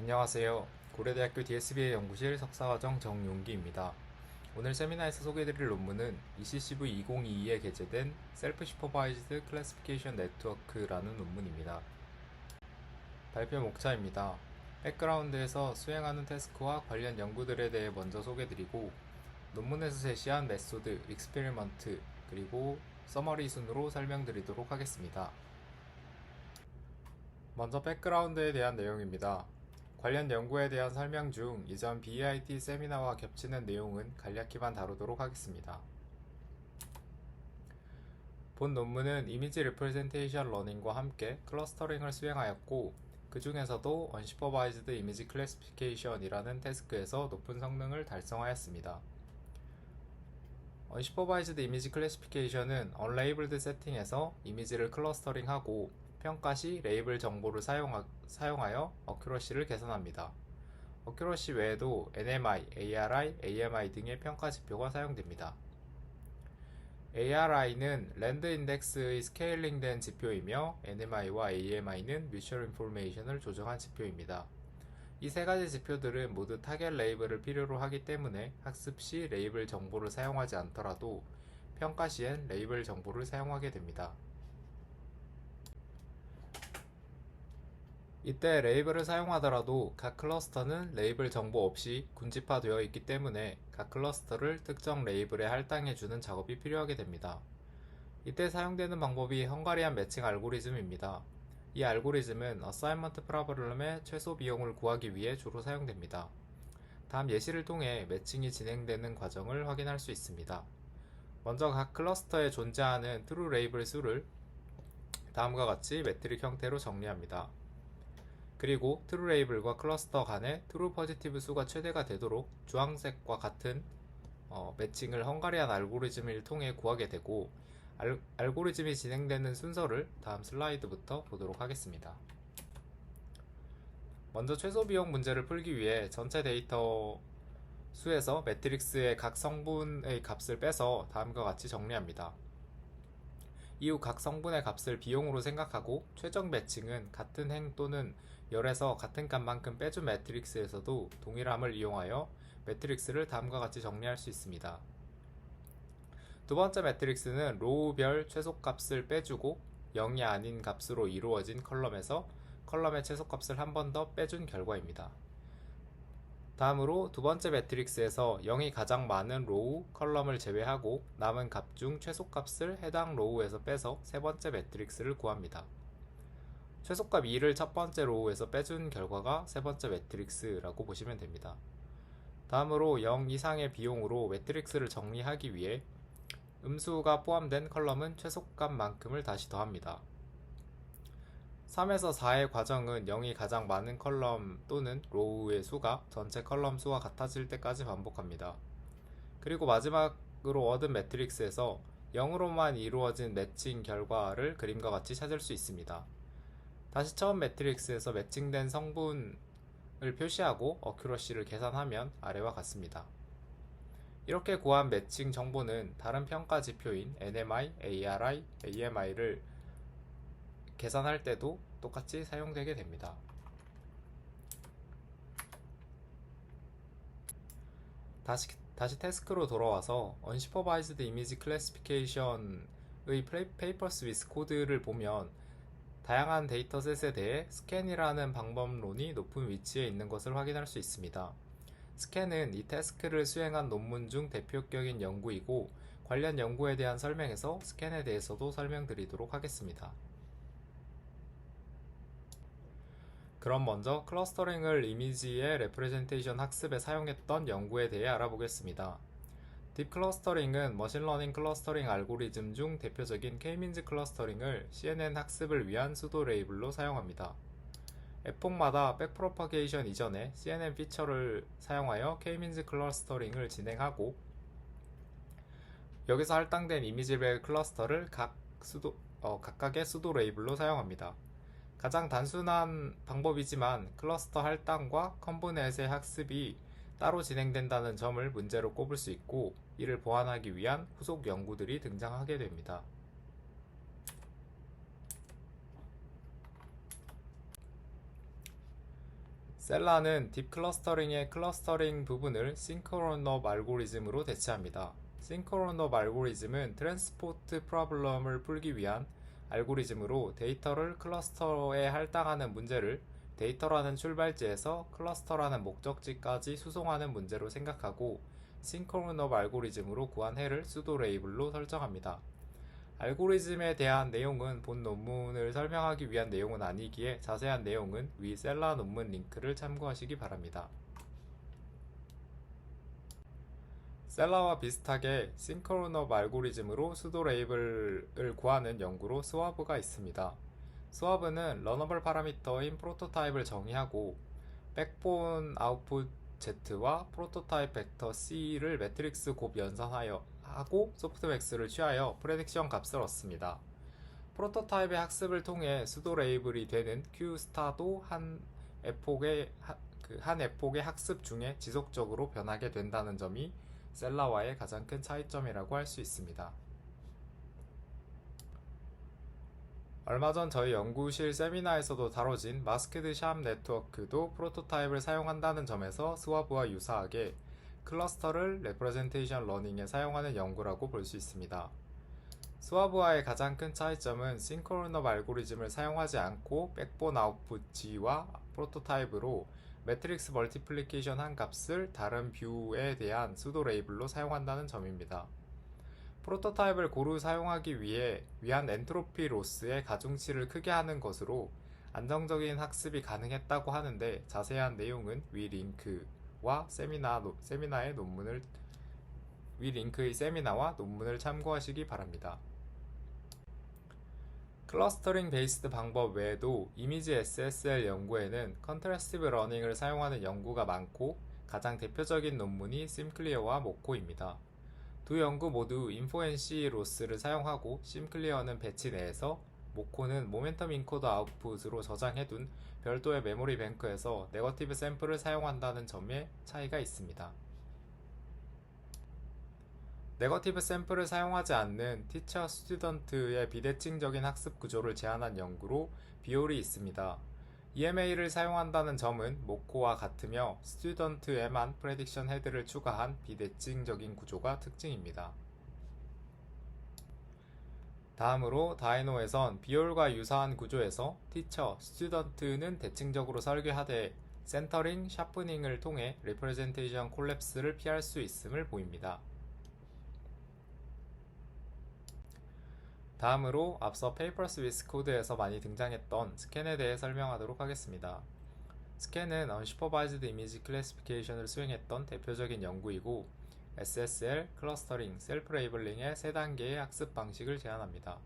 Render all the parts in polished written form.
안녕하세요. 고려대학교 DSBA 연구실 석사과정 정용기입니다. 오늘 세미나에서 소개해드릴 논문은 ECCV 2022에 게재된 Self Supervised Classification Network라는 논문입니다. 발표 목차입니다. 백그라운드에서 수행하는 태스크와 관련 연구들에 대해 먼저 소개드리고 논문에서 제시한 메소드, 익스페리먼트, 그리고 서머리 순으로 설명드리도록 하겠습니다. 먼저 백그라운드에 대한 내용입니다. 관련 연구에 대한 설명 중 이전 BIT 세미나와 겹치는 내용은 간략히만 다루도록 하겠습니다. 본 논문은 이미지 리프레젠테이션 러닝과 함께 클러스터링을 수행하였고, 그 중에서도 Unsupervised Image Classification이라는 태스크에서 높은 성능을 달성하였습니다. Unsupervised Image Classification은 Unlabeled 세팅에서 이미지를 클러스터링하고 평가 시 레이블 정보를 사용하여 어큐러시를 개선합니다. 어큐러시 외에도 NMI, ARI, AMI 등의 평가 지표가 사용됩니다. ARI는 랜드 인덱스의 스케일링된 지표이며 NMI와 AMI는 뮤추얼 인포메이션을 조정한 지표입니다. 이 세 가지 지표들은 모두 타겟 레이블을 필요로 하기 때문에 학습 시 레이블 정보를 사용하지 않더라도 평가 시엔 레이블 정보를 사용하게 됩니다. 이때 레이블을 사용하더라도 각 클러스터는 레이블 정보 없이 군집화되어 있기 때문에 각 클러스터를 특정 레이블에 할당해주는 작업이 필요하게 됩니다. 이때 사용되는 방법이 헝가리안 매칭 알고리즘입니다. 이 알고리즘은 어사이먼트 프로블럼의 최소 비용을 구하기 위해 주로 사용됩니다. 다음 예시를 통해 매칭이 진행되는 과정을 확인할 수 있습니다. 먼저 각 클러스터에 존재하는 트루 레이블 수를 다음과 같이 매트릭 형태로 정리합니다. 그리고 트루 레이블과 클러스터 간의 트루 포지티브 수가 최대가 되도록 주황색과 같은 매칭을 헝가리안 알고리즘을 통해 구하게 되고, 알고리즘이 진행되는 순서를 다음 슬라이드부터 보도록 하겠습니다. 먼저 최소 비용 문제를 풀기 위해 전체 데이터 수에서 매트릭스의 각 성분의 값을 빼서 다음과 같이 정리합니다. 이후 각 성분의 값을 비용으로 생각하고 최적 매칭은 같은 행 또는 열에서 같은 값만큼 빼준 매트릭스에서도 동일함을 이용하여 매트릭스를 다음과 같이 정리할 수 있습니다. 두 번째 매트릭스는 로우별 최소값을 빼주고 0이 아닌 값으로 이루어진 컬럼에서 컬럼의 최소값을 한 번 더 빼준 결과입니다. 다음으로 두 번째 매트릭스에서 0이 가장 많은 로우 컬럼을 제외하고 남은 값 중 최소값을 해당 로우에서 빼서 세 번째 매트릭스를 구합니다. 최소값 2를 첫 번째 로우에서 빼준 결과가 세 번째 매트릭스라고 보시면 됩니다. 다음으로 0 이상의 비용으로 매트릭스를 정리하기 위해 음수가 포함된 컬럼은 최소값만큼을 다시 더합니다. 3에서 4의 과정은 0이 가장 많은 컬럼 또는 로우의 수가 전체 컬럼 수와 같아질 때까지 반복합니다. 그리고 마지막으로 얻은 매트릭스에서 0으로만 이루어진 매칭 결과를 그림과 같이 찾을 수 있습니다. 다시 처음 매트릭스에서 매칭된 성분을 표시하고 어큐러시를 계산하면 아래와 같습니다. 이렇게 구한 매칭 정보는 다른 평가 지표인 NMI, ARI, AMI를 계산할 때도 똑같이 사용되게 됩니다. 다시 태스크로 돌아와서 Unsupervised Image Classification의 Papers with Code를 보면 다양한 데이터셋에 대해 스캔이라는 방법론이 높은 위치에 있는 것을 확인할 수 있습니다. 스캔은 이 태스크를 수행한 논문 중 대표격인 연구이고, 관련 연구에 대한 설명에서 스캔에 대해서도 설명드리도록 하겠습니다. 그럼 먼저 클러스터링을 이미지의 레프레젠테이션 학습에 사용했던 연구에 대해 알아보겠습니다. 딥 클러스터링은 머신러닝 클러스터링 알고리즘 중 대표적인 K-민즈 클러스터링을 CNN 학습을 위한 수도 레이블로 사용합니다. 에폭마다 백프로파게이션 이전에 CNN 피처를 사용하여 K-민즈 클러스터링을 진행하고, 여기서 할당된 이미지별 클러스터를 각각의 수도 레이블로 사용합니다. 가장 단순한 방법이지만 클러스터 할당과 컴포넷의 학습이 따로 진행된다는 점을 문제로 꼽을 수 있고, 이를 보완하기 위한 후속 연구들이 등장하게 됩니다. 셀라는 딥 클러스터링의 클러스터링 부분을 싱크로럽 알고리즘으로 대체합니다. 싱크로럽 알고리즘은 트랜스포트 프로블럼을 풀기 위한 알고리즘으로 데이터를 클러스터에 할당하는 문제를 데이터라는 출발지에서 클러스터라는 목적지까지 수송하는 문제로 생각하고 싱크로럽 알고리즘으로 구한 해를 수도 레이블로 설정합니다. 알고리즘에 대한 내용은 본 논문을 설명하기 위한 내용은 아니기에 자세한 내용은 위 셀라 논문 링크를 참고하시기 바랍니다. 셀라와 비슷하게 싱크로럽 알고리즘으로 수도 레이블을 구하는 연구로 스와브가 있습니다. 스와브는 러너블 파라미터인 프로토타입을 정의하고 백본 아웃풋 Z와 프로토타입 벡터 C를 매트릭스 곱 연산하여 하고 소프트맥스를 취하여 프레딕션 값을 얻습니다. 프로토타입의 학습을 통해 수도 레이블이 되는 Q 스타도 한 에폭의 학습 중에 지속적으로 변하게 된다는 점이 셀라와의 가장 큰 차이점이라고 할 수 있습니다. 얼마 전 저희 연구실 세미나에서도 다뤄진 마스크드 샵 네트워크도 프로토타입을 사용한다는 점에서 스와브와 유사하게 클러스터를 레프레젠테이션 러닝에 사용하는 연구라고 볼 수 있습니다. 스와브와의 가장 큰 차이점은 싱크로럽 알고리즘을 사용하지 않고 백본 아웃풋 G와 프로토타입으로 매트릭스 멀티플리케이션 한 값을 다른 뷰에 대한 수도 레이블로 사용한다는 점입니다. 프로토타입을 고루 사용하기 위한 엔트로피 로스의 가중치를 크게 하는 것으로 안정적인 학습이 가능했다고 하는데 자세한 내용은 위 링크의 세미나와 논문을 참고하시기 바랍니다. 클러스터링 베이스드 방법 외에도 이미지 SSL 연구에는 컨트라스티브 러닝을 사용하는 연구가 많고 가장 대표적인 논문이 심클리어와 모코입니다. 두 연구 모두 인포NC 로스를 사용하고 심클리어는 배치 내에서 모코는 모멘텀 인코더 아웃풋으로 저장해둔 별도의 메모리 뱅크에서 네거티브 샘플을 사용한다는 점에 차이가 있습니다. 네거티브 샘플을 사용하지 않는 티처 스튜던트의 비대칭적인 학습 구조를 제안한 연구로 비율이 있습니다. EMA를 사용한다는 점은 모코와 같으며 스튜던트에만 프레딕션 헤드를 추가한 비대칭적인 구조가 특징입니다. 다음으로 다이노에선 비율과 유사한 구조에서 티처, 스튜던트는 대칭적으로 설계하되 센터링, 샤프닝을 통해 리프레젠테이션 콜랩스를 피할 수 있음을 보입니다. 다음으로 앞서 페이퍼스 위스 코드에서 많이 등장했던 스캔에 대해 설명하도록 하겠습니다. 스캔은 Unsupervised Image Classification을 수행했던 대표적인 연구이고 SSL, 클러스터링, 셀프 레이블링의 3단계의 학습 방식을 제안합니다.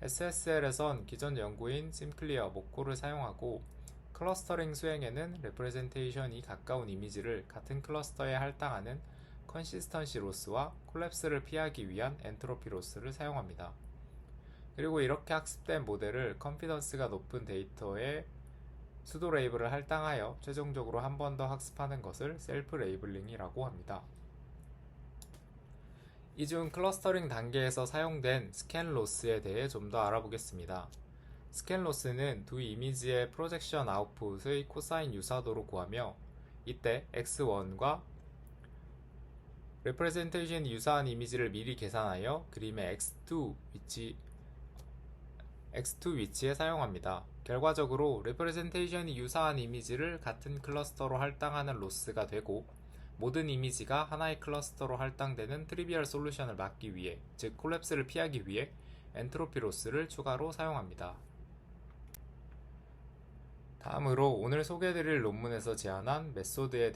SSL에선 기존 연구인 심클리어, 모코를 사용하고 클러스터링 수행에는 레프레젠테이션이 가까운 이미지를 같은 클러스터에 할당하는 컨시스턴시 로스와 콜랩스를 피하기 위한 엔트로피 로스를 사용합니다. 그리고 이렇게 학습된 모델을 컨피던스가 높은 데이터에 수도 레이블을 할당하여 최종적으로 한 번 더 학습하는 것을 셀프 레이블링이라고 합니다. 이 중 클러스터링 단계에서 사용된 스캔 로스에 대해 좀 더 알아보겠습니다. 스캔 로스는 두 이미지의 프로젝션 아웃풋의 코사인 유사도로 구하며 이때 x1과 레프레젠테이션이 유사한 이미지를 미리 계산하여 그림의 x2 위치에 사용합니다. 결과적으로 레프레젠테이션이 유사한 이미지를 같은 클러스터로 할당하는 로스가 되고 모든 이미지가 하나의 클러스터로 할당되는 트리비얼 솔루션을 막기 위해, 즉 콜랩스를 피하기 위해 엔트로피 로스를 추가로 사용합니다. 다음으로 오늘 소개해드릴 논문에서 제안한 메소드에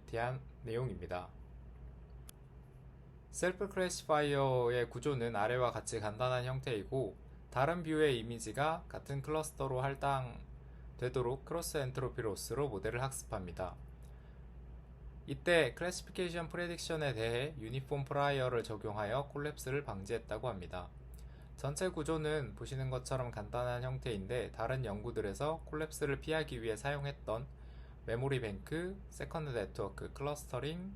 대한 내용입니다. 셀프 클래시파이어의 구조는 아래와 같이 간단한 형태이고 다른 뷰의 이미지가 같은 클러스터로 할당되도록 크로스 엔트로피 로스로 모델을 학습합니다. 이때 클래시피케이션 프레딕션에 대해 유니폼 프라이어를 적용하여 콜랩스를 방지했다고 합니다. 전체 구조는 보시는 것처럼 간단한 형태인데 다른 연구들에서 콜랩스를 피하기 위해 사용했던 메모리 뱅크, 세컨드 네트워크, 클러스터링,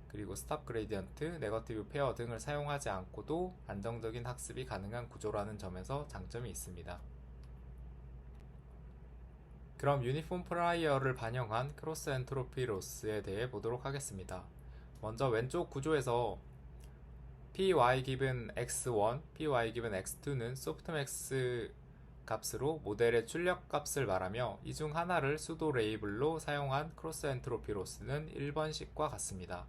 그리고 스탑 그레디언트, 네거티브 페어 등을 사용하지 않고도 안정적인 학습이 가능한 구조라는 점에서 장점이 있습니다. 그럼 유니폼 프라이어를 반영한 크로스 엔트로피 로스에 대해 보도록 하겠습니다. 먼저 왼쪽 구조에서 py 기분 x1, py 기분 x2는 소프트맥스 값으로 모델의 출력 값을 말하며 이 중 하나를 수도 레이블로 사용한 크로스 엔트로피 로스는 1번식과 같습니다.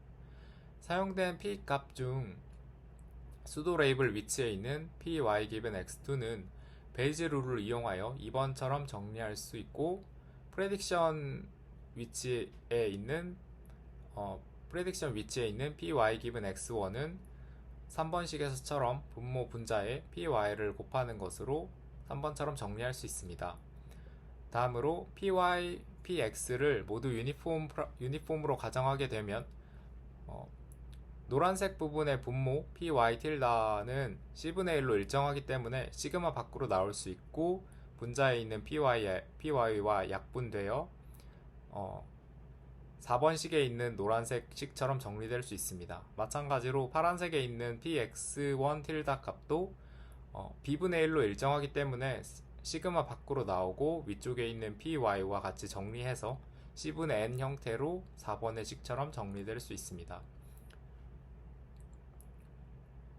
사용된 p 값 중 수도 레이블 위치에 있는 py 기분 x2는 베이지 룰을 이용하여 2번처럼 정리할 수 있고 프레딕션 위치에 있는 py 기분 x1은 3번식에서처럼 분모 분자에 py를 곱하는 것으로 3번처럼 정리할 수 있습니다. 다음으로 py, px를 모두 유니폼으로 가정하게 되면 노란색 부분의 분모 py 틸다는 c분의 1로 일정하기 때문에 시그마 밖으로 나올 수 있고 분자에 있는 py와 약분되어 4번식에 있는 노란색 식처럼 정리될 수 있습니다. 마찬가지로 파란색에 있는 px1 틸다 값도 b분의 1로 일정하기 때문에 시그마 밖으로 나오고 위쪽에 있는 py와 같이 정리해서 c분의 n 형태로 4번의 식처럼 정리될 수 있습니다.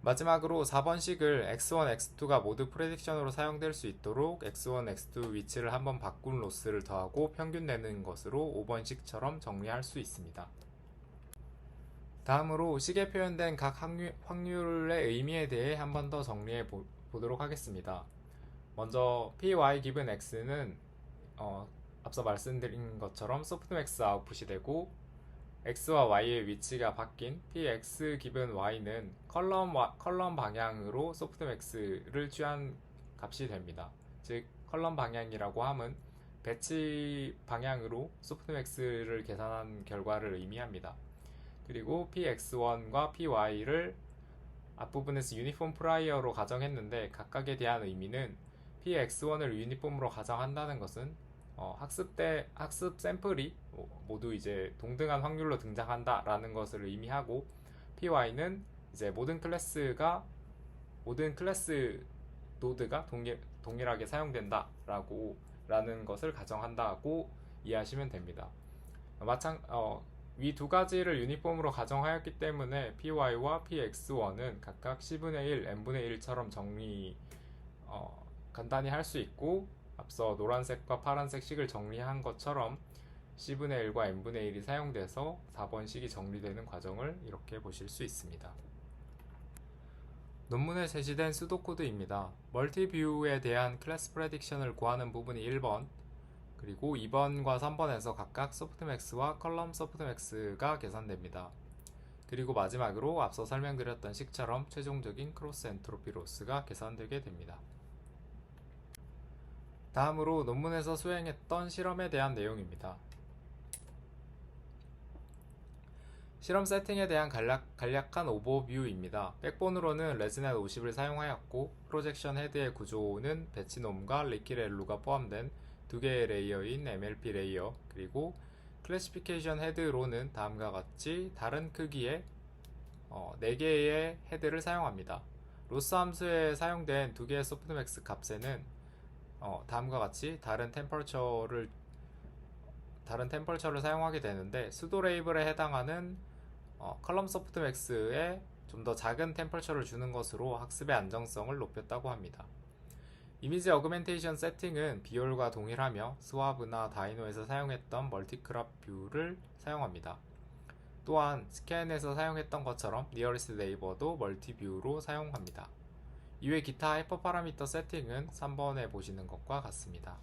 마지막으로 4번식을 x1, x2가 모두 프레딕션으로 사용될 수 있도록 x1, x2 위치를 한번 바꾼 로스를 더하고 평균 내는 것으로 5번식처럼 정리할 수 있습니다. 다음으로 식에 표현된 각 확률의 의미에 대해 한 번 더 정리해 보도록 하겠습니다. 먼저 py 기분 x는 앞서 말씀드린 것처럼 소프트맥스 아웃풋이 되고 x와 y의 위치가 바뀐 px 기분 y는 컬럼 방향으로 소프트맥스를 취한 값이 됩니다. 즉 컬럼 방향이라고 함은 배치 방향으로 소프트맥스를 계산한 결과를 의미합니다. 그리고 px1과 py를 앞부분에서 유니폼 프라이어로 가정했는데 각각에 대한 의미는 px1을 유니폼으로 가정한다는 것은 학습 샘플이 모두 이제 동등한 확률로 등장한다 라는 것을 의미하고 py는 이제 모든 클래스 노드가 동일하게 사용된다 라는 것을 가정한다고 이해하시면 됩니다. 위 두 가지를 유니폼으로 가정하였기 때문에 py와 px1은 각각 c분의 1, n분의 1처럼 정리 간단히 할 수 있고 앞서 노란색과 파란색 식을 정리한 것처럼 c분의 1과 n분의 1이 사용돼서 4번식이 정리되는 과정을 이렇게 보실 수 있습니다. 논문에 제시된 수도코드입니다. 멀티뷰에 대한 클래스 프레딕션을 구하는 부분이 1번, 그리고 2번과 3번에서 각각 소프트맥스와 컬럼 소프트맥스가 계산됩니다. 그리고 마지막으로 앞서 설명드렸던 식처럼 최종적인 크로스 엔트로피 로스가 계산되게 됩니다. 다음으로 논문에서 수행했던 실험에 대한 내용입니다. 실험 세팅에 대한 간략한 오버뷰입니다. 백본으로는 레즈넷 50을 사용하였고 프로젝션 헤드의 구조는 배치놈과 리키렐루가 포함된 두 개의 레이어인 MLP 레이어, 그리고 클래시피케이션 헤드로는 다음과 같이 다른 크기의 4개의 헤드를 사용합니다. 로스 함수에 사용된 두 개의 소프트맥스 값에는 다음과 같이 다른 템퍼처를 사용하게 되는데 수도 레이블에 해당하는 컬럼 소프트맥스에 좀 더 작은 템퍼처를 주는 것으로 학습의 안정성을 높였다고 합니다. 이미지 어그멘테이션 세팅은 비올과 동일하며 스와브나 다이노에서 사용했던 멀티크랍 뷰를 사용합니다. 또한 스캔에서 사용했던 것처럼 니어리스트 네이버도 멀티뷰로 사용합니다. 이외 기타 하이퍼 파라미터 세팅은 3번에 보시는 것과 같습니다.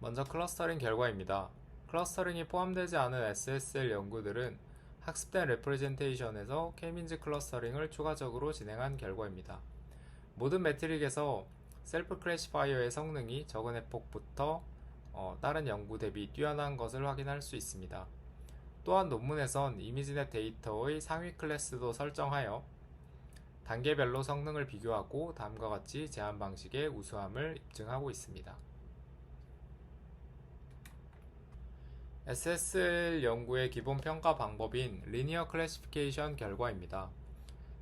먼저 클러스터링 결과입니다. 클러스터링이 포함되지 않은 SSL 연구들은 학습된 레프레젠테이션에서 K-민즈 클러스터링을 추가적으로 진행한 결과입니다. 모든 매트릭에서 셀프 클래시파이어의 성능이 적은 에폭부터 다른 연구 대비 뛰어난 것을 확인할 수 있습니다. 또한 논문에선 이미지넷 데이터의 상위 클래스도 설정하여 단계별로 성능을 비교하고 다음과 같이 제한 방식의 우수함을 입증하고 있습니다. SSL 연구의 기본 평가 방법인 리니어 클래시피케이션 결과입니다.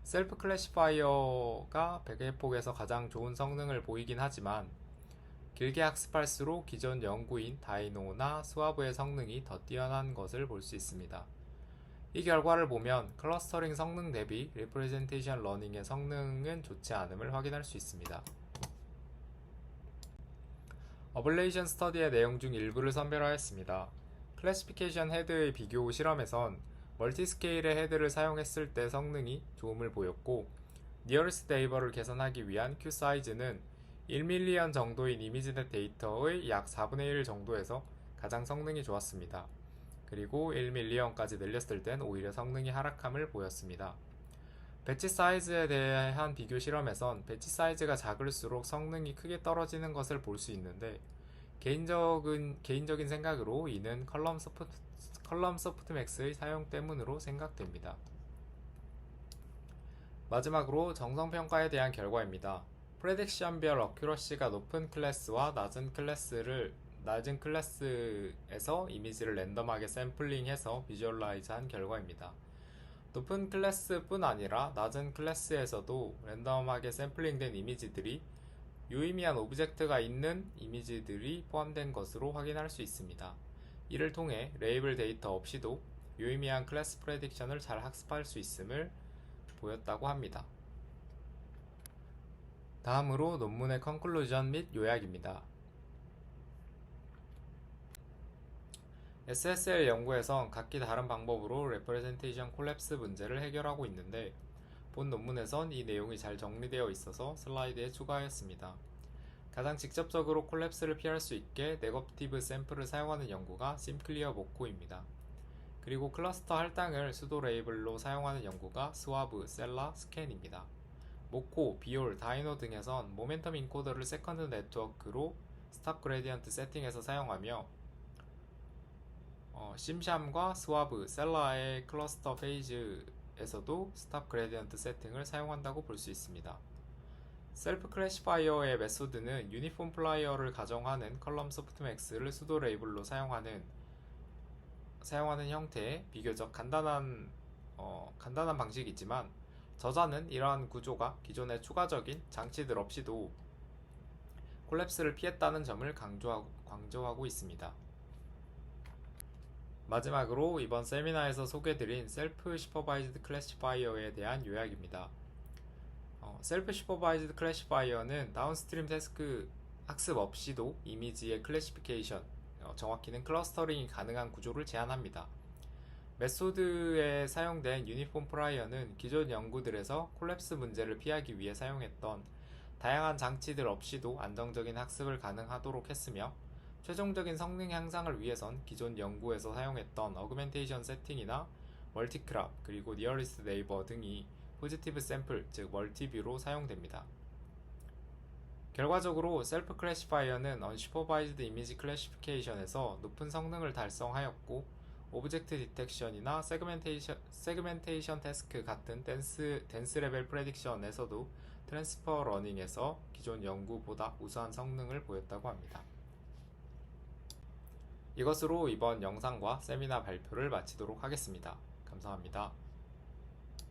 셀프 클래시파이어가 100의 폭에서 가장 좋은 성능을 보이긴 하지만 길게 학습할수록 기존 연구인 다이노나 스와브의 성능이 더 뛰어난 것을 볼 수 있습니다. 이 결과를 보면 클러스터링 성능 대비 리프레젠테이션 러닝의 성능은 좋지 않음을 확인할 수 있습니다. 어블레이션 스터디의 내용 중 일부를 선별하였습니다. 클래시피케이션 헤드의 비교 실험에선 멀티스케일의 헤드를 사용했을 때 성능이 좋음을 보였고, 니어리스트 네이버를 계산하기 위한 q 사이즈는 1밀리언 정도인 이미지넷 데이터의 약 4분의 1 정도에서 가장 성능이 좋았습니다. 그리고 1밀리언까지 늘렸을 땐 오히려 성능이 하락함을 보였습니다. 배치 사이즈에 대한 비교 실험에선 배치 사이즈가 작을수록 성능이 크게 떨어지는 것을 볼 수 있는데, 개인적인 생각으로 이는 컬럼 소프트맥스의 사용 때문으로 생각됩니다. 마지막으로 정성평가에 대한 결과입니다. 프레딕션별 어큐러시가 높은 클래스와 낮은 클래스에서 이미지를 랜덤하게 샘플링해서 비주얼라이즈한 결과입니다. 높은 클래스뿐 아니라 낮은 클래스에서도 랜덤하게 샘플링된 이미지들이 유의미한 오브젝트가 있는 이미지들이 포함된 것으로 확인할 수 있습니다. 이를 통해 레이블 데이터 없이도 유의미한 클래스 프레딕션을 잘 학습할 수 있음을 보였다고 합니다. 다음으로 논문의 컨클루전 및 요약입니다. SSL 연구에선 각기 다른 방법으로 레프레젠테이션 콜랩스 문제를 해결하고 있는데, 본 논문에선 이 내용이 잘 정리되어 있어서 슬라이드에 추가하였습니다. 가장 직접적으로 콜랩스를 피할 수 있게 네거티브 샘플을 사용하는 연구가 심클리어 모코입니다. 그리고 클러스터 할당을 수도 레이블로 사용하는 연구가 스와브, 셀라, 스캔입니다. 모코, 비올, 다이노 등에선 모멘텀 인코더를 세컨드 네트워크로 스탑 그레디언트 세팅에서 사용하며 심샴과 스와브, 셀라의 클러스터 페이지에서도 스탑 그레디언트 세팅을 사용한다고 볼 수 있습니다. 셀프 클래시파이어의 메소드는 유니폼 플라이어를 가정하는 컬럼 소프트맥스를 수도 레이블로 사용하는 형태의 비교적 간단한 방식이지만, 저자는 이러한 구조가 기존의 추가적인 장치들 없이도 콜랩스를 피했다는 점을 강조하고 있습니다. 마지막으로 이번 세미나에서 소개드린 셀프 슈퍼바이즈드 클래시파이어에 대한 요약입니다. 셀프 슈퍼바이즈드 클래시파이어는 다운스트림 태스크 학습 없이도 이미지의 클래시피케이션, 정확히는 클러스터링이 가능한 구조를 제한합니다. 메소드에 사용된 유니폼 플라이어는 기존 연구들에서 콜랩스 문제를 피하기 위해 사용했던 다양한 장치들 없이도 안정적인 학습을 가능하도록 했으며, 최종적인 성능 향상을 위해선 기존 연구에서 사용했던 어그멘테이션 세팅이나 멀티크랍, 그리고 니어리스트 네이버 등이 포지티브 샘플, 즉 멀티뷰로 사용됩니다. 결과적으로 셀프 클래시파이어는 언슈퍼바이즈드 이미지 클래시피케이션에서 높은 성능을 달성하였고, 오브젝트 디텍션이나 세그멘테이션 태스크 같은 댄스 레벨 프레딕션에서도 트랜스퍼 러닝에서 기존 연구보다 우수한 성능을 보였다고 합니다. 이것으로 이번 영상과 세미나 발표를 마치도록 하겠습니다. 감사합니다.